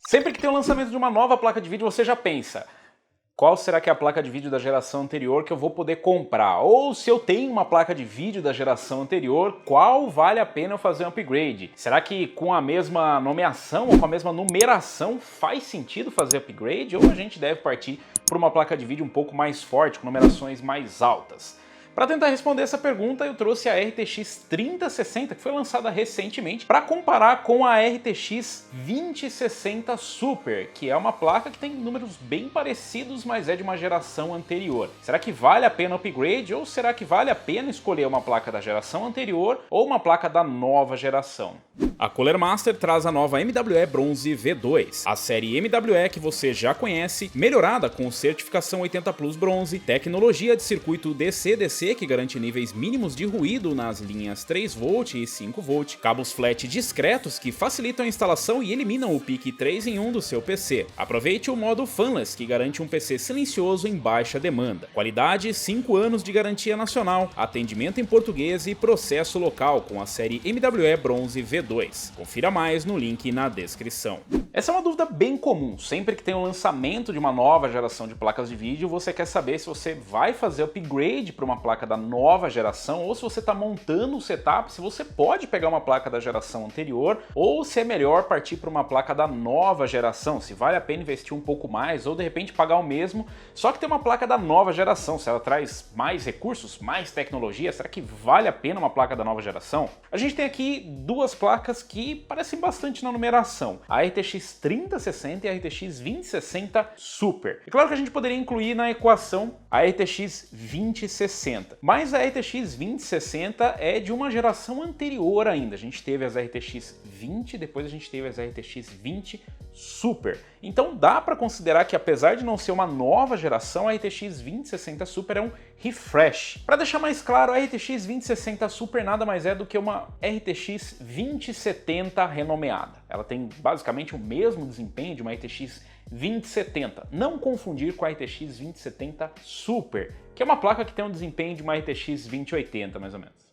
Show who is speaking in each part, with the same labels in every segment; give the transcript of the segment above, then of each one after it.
Speaker 1: Sempre que tem o lançamento de uma nova placa de vídeo, você já pensa: qual será que é a placa de vídeo da geração anterior que eu vou poder comprar? Ou se eu tenho uma placa de vídeo da geração anterior, qual vale a pena eu fazer um upgrade? Será que com a mesma nomeação ou com a mesma numeração faz sentido fazer upgrade? Ou a gente deve partir para uma placa de vídeo um pouco mais forte, com numerações mais altas? Para tentar responder essa pergunta, eu trouxe a RTX 3060, que foi lançada recentemente, para comparar com a RTX 2060 Super, que é uma placa que tem números bem parecidos, mas é de uma geração anterior. Será que vale a pena upgrade ou será que vale a pena escolher uma placa da geração anterior ou uma placa da nova geração? A Cooler Master traz a nova MWE Bronze V2, a série MWE que você já conhece, melhorada com certificação 80 Plus Bronze, tecnologia de circuito DC-DC que garante níveis mínimos de ruído nas linhas 3V e 5V, cabos flat discretos que facilitam a instalação e eliminam o pique 3 em 1 do seu PC. Aproveite o modo Fanless, que garante um PC silencioso em baixa demanda. Qualidade, 5 anos de garantia nacional, atendimento em português e processo local com a série MWE Bronze V2. Confira mais no link na descrição. Essa é uma dúvida bem comum. Sempre que tem o lançamento de uma nova geração de placas de vídeo, você quer saber se você vai fazer upgrade para uma placa da nova geração ou se você está montando o setup, se você pode pegar uma placa da geração anterior ou se é melhor partir para uma placa da nova geração, se vale a pena investir um pouco mais ou de repente pagar o mesmo, só que tem uma placa da nova geração, se ela traz mais recursos, mais tecnologia, será que vale a pena uma placa da nova geração? A gente tem aqui duas placas que parecem bastante na numeração, a RTX 3060 e a RTX 2060 Super. É claro que a gente poderia incluir na equação a RTX 2060, mas a RTX 2060 é de uma geração anterior ainda. A gente teve as RTX 20, depois a gente teve as RTX 20 Super. Então dá para considerar que, apesar de não ser uma nova geração, a RTX 2060 Super é um refresh. Para deixar mais claro, a RTX 2060 Super nada mais é do que uma RTX 2070 renomeada. Ela tem basicamente o mesmo desempenho de uma RTX 2070. Não confundir com a RTX 2070 Super, que é uma placa que tem um desempenho de uma RTX 2080, mais ou menos.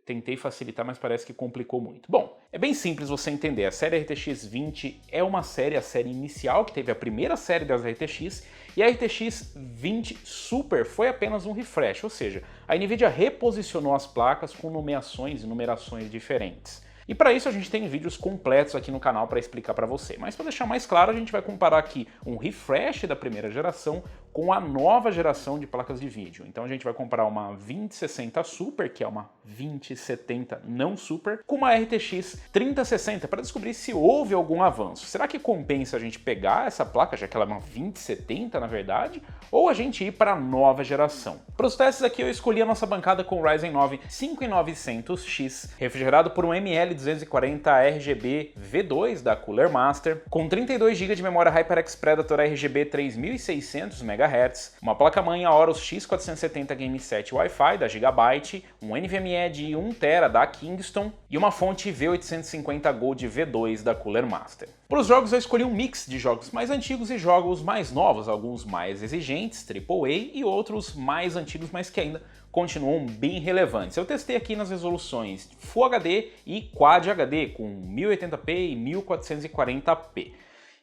Speaker 1: Tentei facilitar, mas parece que complicou muito. Bom, é bem simples você entender. A série RTX 20 é uma série, a série inicial, que teve a primeira série das RTX, e a RTX 20 Super foi apenas um refresh, ou seja, a NVIDIA reposicionou as placas com nomeações e numerações diferentes. E para isso a gente tem vídeos completos aqui no canal para explicar para você. Mas para deixar mais claro, a gente vai comparar aqui um refresh da primeira geração com a nova geração de placas de vídeo. Então a gente vai comparar uma 2060 Super, que é uma 2070 não Super, com uma RTX 3060 para descobrir se houve algum avanço. Será que compensa a gente pegar essa placa, já que ela é uma 2070 na verdade, ou a gente ir para a nova geração? Para os testes aqui eu escolhi a nossa bancada com o Ryzen 9 5900X, refrigerado por um ML240 RGB V2 da Cooler Master, com 32 GB de memória HyperX Predator RGB 3600 MHz, uma placa-mãe Aorus X470 Game 7 Wi-Fi da Gigabyte, um NVMe de 1 TB da Kingston e uma fonte V850 Gold V2 da Cooler Master. Para os jogos eu escolhi um mix de jogos mais antigos e jogos mais novos, alguns mais exigentes, AAA, e outros mais antigos, mas que ainda continuam bem relevantes. Eu testei aqui nas resoluções Full HD e Quad HD com 1080p e 1440p.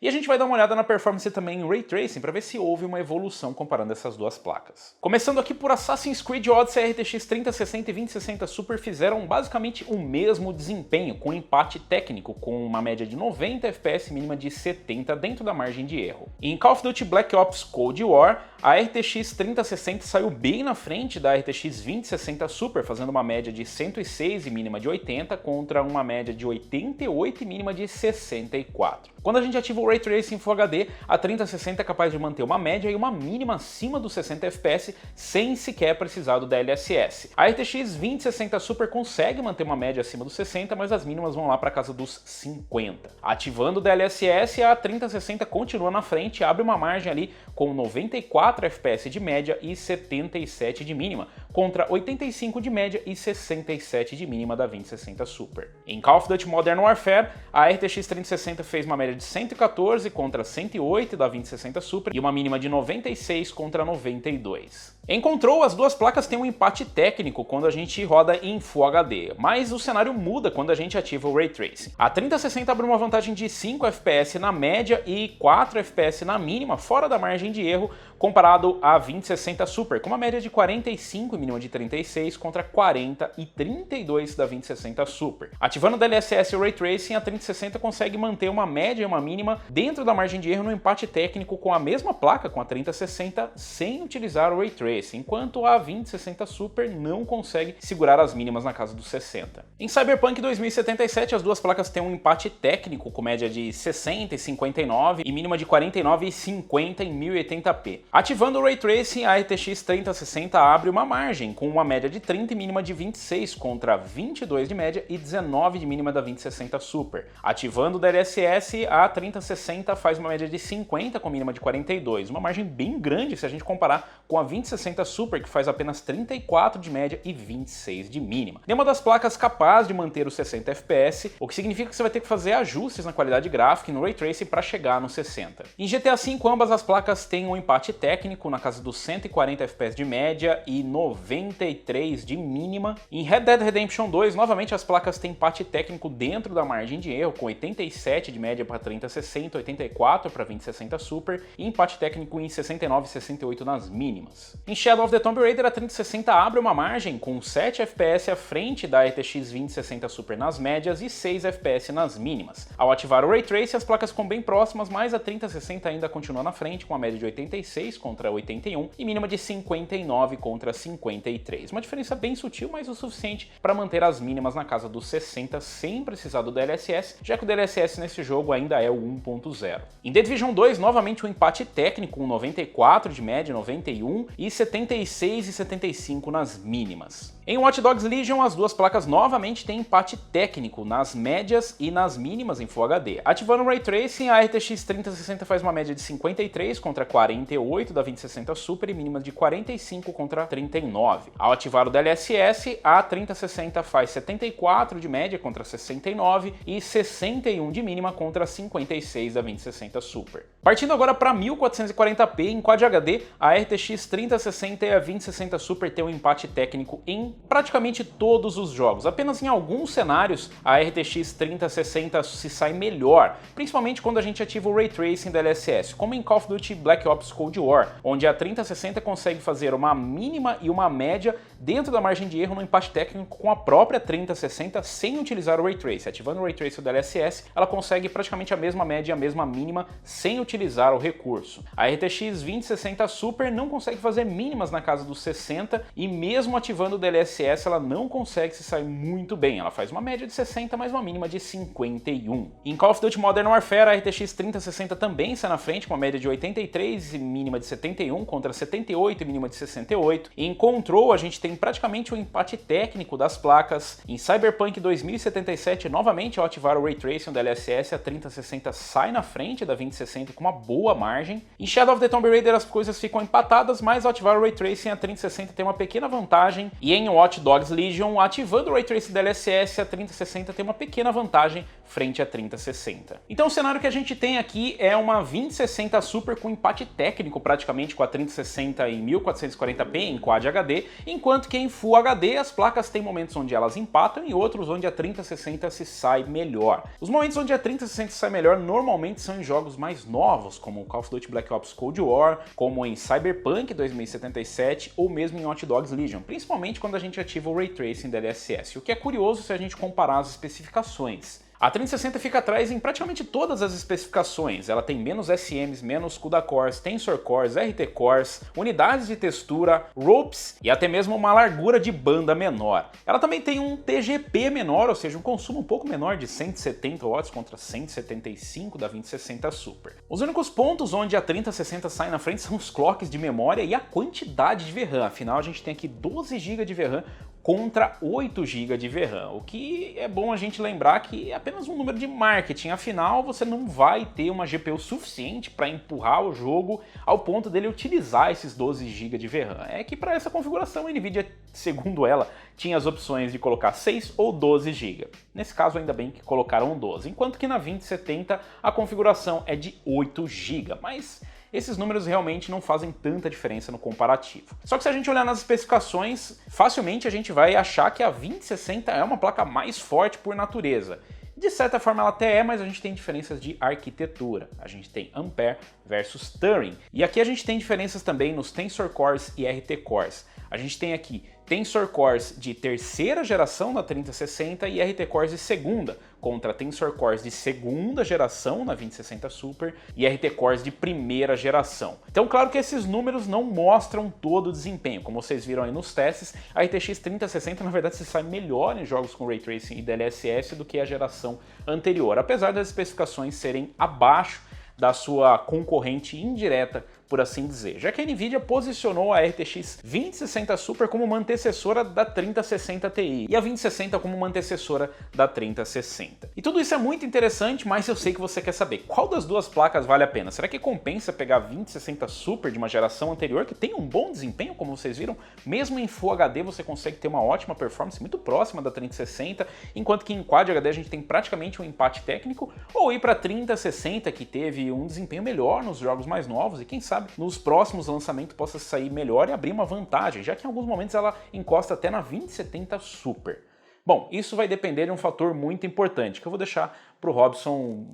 Speaker 1: E a gente vai dar uma olhada na performance também em Ray Tracing para ver se houve uma evolução comparando essas duas placas. Começando aqui por Assassin's Creed Odyssey, RTX 3060 e 2060 Super fizeram basicamente o mesmo desempenho, com empate técnico, com uma média de 90 FPS mínima de 70 dentro da margem de erro. Em Call of Duty Black Ops Cold War, a RTX 3060 saiu bem na frente da RTX 2060 Super, fazendo uma média de 106 e mínima de 80 contra uma média de 88 e mínima de 64. Quando a gente ativa o Ray Tracing Full HD, a 3060 é capaz de manter uma média e uma mínima acima dos 60 FPS sem sequer precisar do DLSS. A RTX 2060 Super consegue manter uma média acima dos 60, mas as mínimas vão lá para casa dos 50. Ativando o DLSS, a 3060 continua na frente e abre uma margem ali com 94 FPS de média e 77 de mínima, contra 85 de média e 67 de mínima da 2060 Super. Em Call of Duty Modern Warfare, a RTX 3060 fez uma média de 114 contra 108 da 2060 Super e uma mínima de 96 contra 92. Em Control, as duas placas têm um empate técnico quando a gente roda em Full HD, mas o cenário muda quando a gente ativa o Ray Tracing. A 3060 abre uma vantagem de 5 FPS na média e 4 FPS na mínima, fora da margem de erro, comparado à 2060 Super, com uma média de 45 e mínima de 36 contra 40 e 32 da 2060 Super. Ativando o DLSS e o Ray Tracing, a 3060 consegue manter uma média e uma mínima dentro da margem de erro no empate técnico com a mesma placa, com a 3060, sem utilizar o Ray Tracing, enquanto a 2060 Super não consegue segurar as mínimas na casa dos 60. Em Cyberpunk 2077, as duas placas têm um empate técnico com média de 60 e 59 e mínima de 49 e 50 em 1080p. Ativando o Ray Tracing, a RTX 3060 abre uma margem com uma média de 30 e mínima de 26 contra 22 de média e 19 de mínima da 2060 Super. Ativando o DLSS, a 3060 faz uma média de 50 com mínima de 42, uma margem bem grande se a gente comparar com a 2060 Super, que faz apenas 34 de média e 26 de mínima. Nenhuma das placas capaz de manter os 60 FPS, o que significa que você vai ter que fazer ajustes na qualidade gráfica e no Ray Tracing para chegar nos 60. Em GTA V, ambas as placas têm um empate técnico na casa dos 140 FPS de média e 93 de mínima. Em Red Dead Redemption 2, novamente as placas têm empate técnico dentro da margem de erro, com 87 de média para 3060, 84 para 2060 Super e empate técnico em 69 e 68 nas mínimas. Em Shadow of the Tomb Raider, a 3060 abre uma margem com 7 FPS à frente da RTX 2060 Super nas médias e 6 FPS nas mínimas. Ao ativar o Ray Tracing, as placas ficam bem próximas, mas a 3060 ainda continua na frente, com a média de 86 contra 81 e mínima de 59 contra 53. Uma diferença bem sutil, mas o suficiente para manter as mínimas na casa dos 60 sem precisar do DLSS, já que o DLSS nesse jogo ainda é o 1.0. Em The Division 2, novamente um empate técnico com 94 de média, 91 e 76 e 75 nas mínimas. Em Watch Dogs Legion, as duas placas novamente têm empate técnico nas médias e nas mínimas em Full HD. Ativando o Ray Tracing, a RTX 3060 faz uma média de 53 contra 48 da 2060 Super e mínima de 45 contra 39. Ao ativar o DLSS, a 3060 faz 74 de média contra 69 e 61 de mínima contra 56 da 2060 Super. Partindo agora para 1440p em Quad HD, a RTX 3060 e a 2060 Super têm um empate técnico em praticamente todos os jogos. Apenas em alguns cenários a RTX 3060 se sai melhor, principalmente quando a gente ativa o Ray Tracing da DLSS, como em Call of Duty Black Ops Cold War, onde a 3060 consegue fazer uma mínima e uma média dentro da margem de erro no empate técnico com a própria 3060 sem utilizar o Ray Tracing. Ativando o Ray Tracing da DLSS, ela consegue praticamente a mesma média e a mesma mínima sem utilizar o recurso. A RTX 2060 Super não consegue fazer mínimas na casa dos 60 e mesmo ativando o DLSS ela não consegue se sair muito bem. Ela faz uma média de 60 mais uma mínima de 51. Em Call of Duty Modern Warfare, a RTX 3060 também sai na frente com uma média de 83 e mínima de 71 contra 78 e mínima de 68. E em Control a gente tem praticamente um empate técnico das placas. Em Cyberpunk 2077, novamente ao ativar o Ray Tracing da DLSS, a 3060 sai na frente da 2060 com uma boa margem. Em Shadow of the Tomb Raider as coisas ficam empatadas, mas ao ativar o Ray Tracing a 3060 tem uma pequena vantagem. E em Watch Dogs Legion, ativando o Ray Tracing da DLSS, a 3060 tem uma pequena vantagem frente à 3060. Então o cenário que a gente tem aqui é uma 2060 Super com empate técnico praticamente com a 3060 em 1440p em Quad HD, enquanto que em Full HD as placas têm momentos onde elas empatam e outros onde a 3060 se sai melhor. Os momentos onde a 3060 sai melhor normalmente são em jogos mais novos, como Call of Duty Black Ops Cold War, como em Cyberpunk 2077 ou mesmo em Watch Dogs Legion, principalmente quando a gente ativa o Ray Tracing da DLSS, o que é curioso se a gente comparar as especificações. A 3060 fica atrás em praticamente todas as especificações. Ela tem menos SMs, menos CUDA cores, Tensor cores, RT cores, unidades de textura, ropes e até mesmo uma largura de banda menor. Ela também tem um TGP menor, ou seja, um consumo um pouco menor de 170 watts contra 175 da 2060 Super. Os únicos pontos onde a 3060 sai na frente são os clocks de memória e a quantidade de VRAM. Afinal, a gente tem aqui 12 GB de VRAM contra 8 GB de VRAM, o que é bom a gente lembrar que é apenas um número de marketing, afinal você não vai ter uma GPU suficiente para empurrar o jogo ao ponto dele utilizar esses 12 GB de VRAM. É que para essa configuração a Nvidia, segundo ela, tinha as opções de colocar 6 ou 12 GB. Nesse caso ainda bem que colocaram 12, enquanto que na 2070 a configuração é de 8 GB, mas esses números realmente não fazem tanta diferença no comparativo. Só que se a gente olhar nas especificações, facilmente a gente vai achar que a 2060 é uma placa mais forte por natureza. De certa forma ela até é, mas a gente tem diferenças de arquitetura. A gente tem Ampere versus Turing. E aqui a gente tem diferenças também nos Tensor Cores e RT Cores. A gente tem aqui Tensor Cores de terceira geração na 3060 e RT Cores de segunda, contra Tensor Cores de segunda geração na 2060 Super e RT Cores de primeira geração. Então, claro que esses números não mostram todo o desempenho. Como vocês viram aí nos testes, a RTX 3060 na verdade se sai melhor em jogos com Ray Tracing e DLSS do que a geração anterior, apesar das especificações serem abaixo da sua concorrente indireta, por assim dizer, já que a Nvidia posicionou a RTX 2060 Super como uma antecessora da 3060 Ti e a 2060 como uma antecessora da 3060. E tudo isso é muito interessante, mas eu sei que você quer saber qual das duas placas vale a pena. Será que compensa pegar a 2060 Super de uma geração anterior que tem um bom desempenho, como vocês viram? Mesmo em Full HD você consegue ter uma ótima performance muito próxima da 3060, enquanto que em Quad HD a gente tem praticamente um empate técnico, ou ir para a 3060 que teve um desempenho melhor nos jogos mais novos e quem sabe nos próximos lançamentos possa sair melhor e abrir uma vantagem, já que em alguns momentos ela encosta até na 2070 Super. Bom, isso vai depender de um fator muito importante, que eu vou deixar para o Robson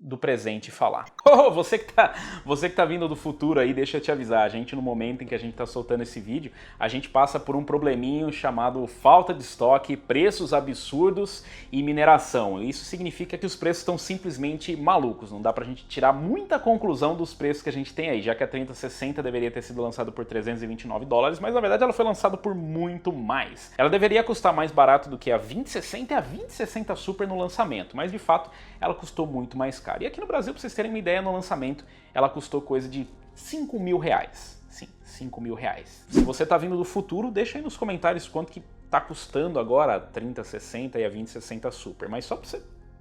Speaker 1: do presente falar. Oh, você que tá vindo do futuro aí, deixa eu te avisar, a gente no momento em que a gente tá soltando esse vídeo, a gente passa por um probleminho chamado falta de estoque, preços absurdos e mineração. Isso significa que os preços estão simplesmente malucos, não dá pra gente tirar muita conclusão dos preços que a gente tem aí, já que a 3060 deveria ter sido lançada por $329, mas na verdade ela foi lançada por muito mais. Ela deveria custar mais barato do que a 2060 e a 2060 Super no lançamento, mas de fato ela custou muito mais caro. E aqui no Brasil, para vocês terem uma ideia, no lançamento ela custou coisa de R$5.000. Sim, R$5.000. Se você tá vindo do futuro, deixa aí nos comentários quanto que tá custando agora a 3060 e a 2060 Super. Mas só para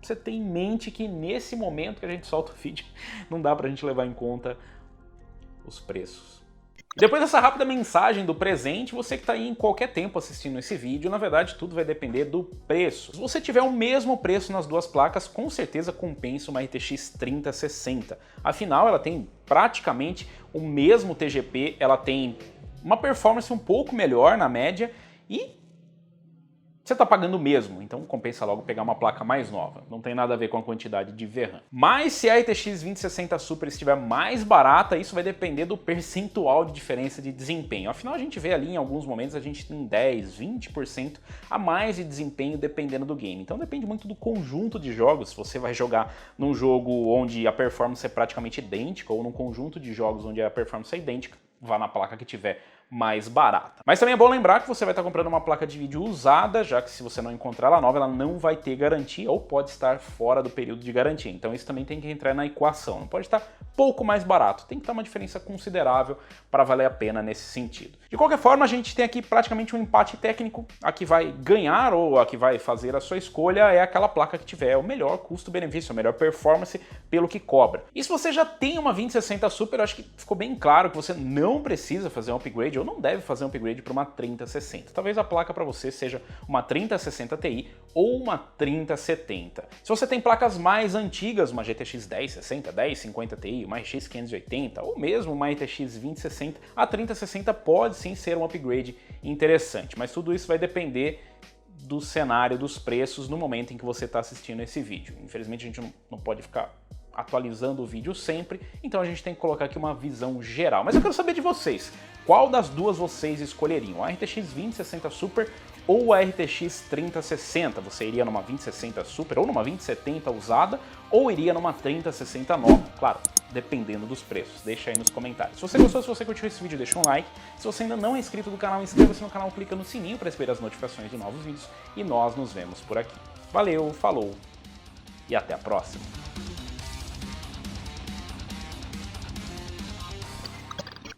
Speaker 1: você ter em mente que nesse momento que a gente solta o vídeo, não dá pra gente levar em conta os preços. Depois dessa rápida mensagem do presente, você que está aí em qualquer tempo assistindo esse vídeo, na verdade tudo vai depender do preço. Se você tiver o mesmo preço nas duas placas, com certeza compensa uma RTX 3060. Afinal, ela tem praticamente o mesmo TGP, ela tem uma performance um pouco melhor na média e você está pagando o mesmo, então compensa logo pegar uma placa mais nova. Não tem nada a ver com a quantidade de VRAM. Mas se a RTX 2060 Super estiver mais barata, isso vai depender do percentual de diferença de desempenho. Afinal, a gente vê ali em alguns momentos a gente tem 10, 20% a mais de desempenho dependendo do game. Então depende muito do conjunto de jogos. Se você vai jogar num jogo onde a performance é praticamente idêntica ou num conjunto de jogos onde a performance é idêntica, vá na placa que tiver mais barata. Mas também é bom lembrar que você vai estar comprando uma placa de vídeo usada, já que se você não encontrar ela nova, ela não vai ter garantia ou pode estar fora do período de garantia. Então isso também tem que entrar na equação. Não pode estar pouco mais barato, tem que estar uma diferença considerável para valer a pena nesse sentido. De qualquer forma, a gente tem aqui praticamente um empate técnico. A que vai ganhar ou a que vai fazer a sua escolha é aquela placa que tiver o melhor custo-benefício, a melhor performance pelo que cobra. E se você já tem uma 2060 Super, eu acho que ficou bem claro que você não precisa fazer um upgrade ou não deve fazer um upgrade para uma 3060. Talvez a placa para você seja uma 3060 Ti ou uma 3070. Se você tem placas mais antigas, uma GTX 1060, 1050 Ti, uma RX 580 ou mesmo uma RTX 2060, a 3060 pode sim ser um upgrade interessante, mas tudo isso vai depender do cenário, dos preços no momento em que você está assistindo esse vídeo. Infelizmente a gente não pode ficar atualizando o vídeo sempre, então a gente tem que colocar aqui uma visão geral. Mas eu quero saber de vocês, qual das duas vocês escolheriam? A RTX 2060 Super ou a RTX 3060? Você iria numa 2060 Super ou numa 2070 usada, ou iria numa 3060 nova? Claro, dependendo dos preços. Deixa aí nos comentários. Se você gostou, se você curtiu esse vídeo, deixa um like. Se você ainda não é inscrito no canal, inscreva-se no canal, clica no sininho para receber as notificações de novos vídeos e nós nos vemos por aqui. Valeu, falou e até a próxima!